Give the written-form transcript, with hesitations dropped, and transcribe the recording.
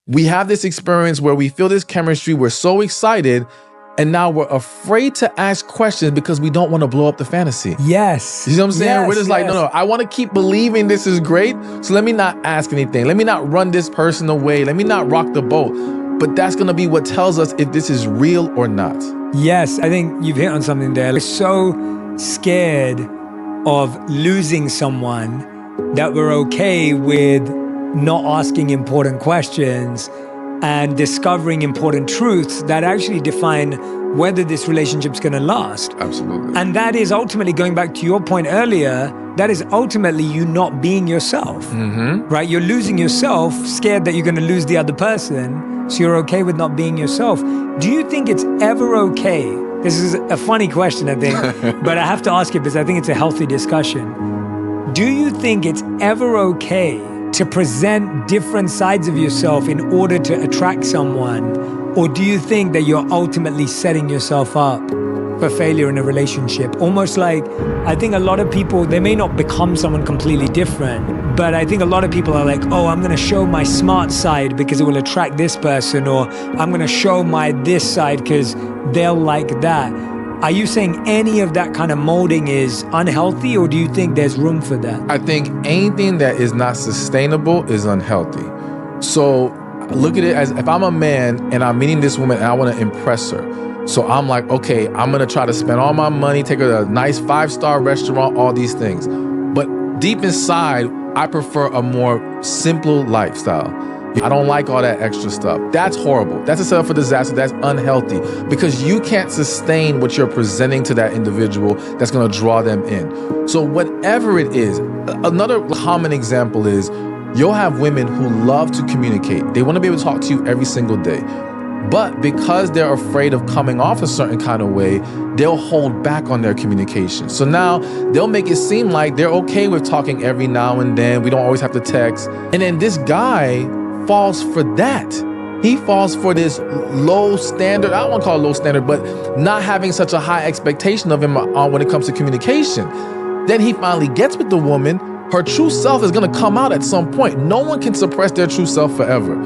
We have this experience where we feel this chemistry, we're so excited, and now we're afraid to ask questions because we don't want to blow up the fantasy. Yes. You know what I'm saying? Yes, We're just like, no, I want to keep believing this is great, so let me not ask anything. Let me not run this person away. Let me not rock the boat. But that's going to be what tells us if this is real or not. Yes, I think you've hit on something there. We're so scared of losing someone that we're okay with not asking important questions and discovering important truths that actually define whether this relationship's going to last. Absolutely. And that is ultimately, going back to your point earlier, that is ultimately you not being yourself, right? You're losing yourself, scared that you're going to lose the other person, so you're okay with not being yourself. Do you think it's ever okay? This is a funny question, I think, but I have to ask it because I think it's a healthy discussion. Do you think it's ever okay to present different sides of yourself in order to attract someone? Or do you think that you're ultimately setting yourself up for failure in a relationship? Almost like, I think a lot of people, they may not become someone completely different, but I think a lot of people are like, oh, I'm gonna show my smart side because it will attract this person, or I'm gonna show my this side because they'll like that. Are you saying any of that kind of molding is unhealthy, or do you think there's room for that? I think anything that is not sustainable is unhealthy. So look at it as if I'm a man and I'm meeting this woman and I want to impress her. So I'm like, okay, I'm going to try to spend all my money, take her to a nice 5-star restaurant, all these things. But deep inside, I prefer a more simple lifestyle. I don't like all that extra stuff. That's horrible. That's a setup for disaster. That's unhealthy because you can't sustain what you're presenting to that individual that's going to draw them in. So whatever it is, another common example is you'll have women who love to communicate. They want to be able to talk to you every single day. But because they're afraid of coming off a certain kind of way, they'll hold back on their communication. So now they'll make it seem like they're okay with talking every now and then. We don't always have to text. And then this guy falls for that. He falls for this low standard. I don't want to call it low standard, but not having such a high expectation of him when it comes to communication. Then he finally gets with the woman. Her true self is going to come out at some point. No one can suppress their true self forever.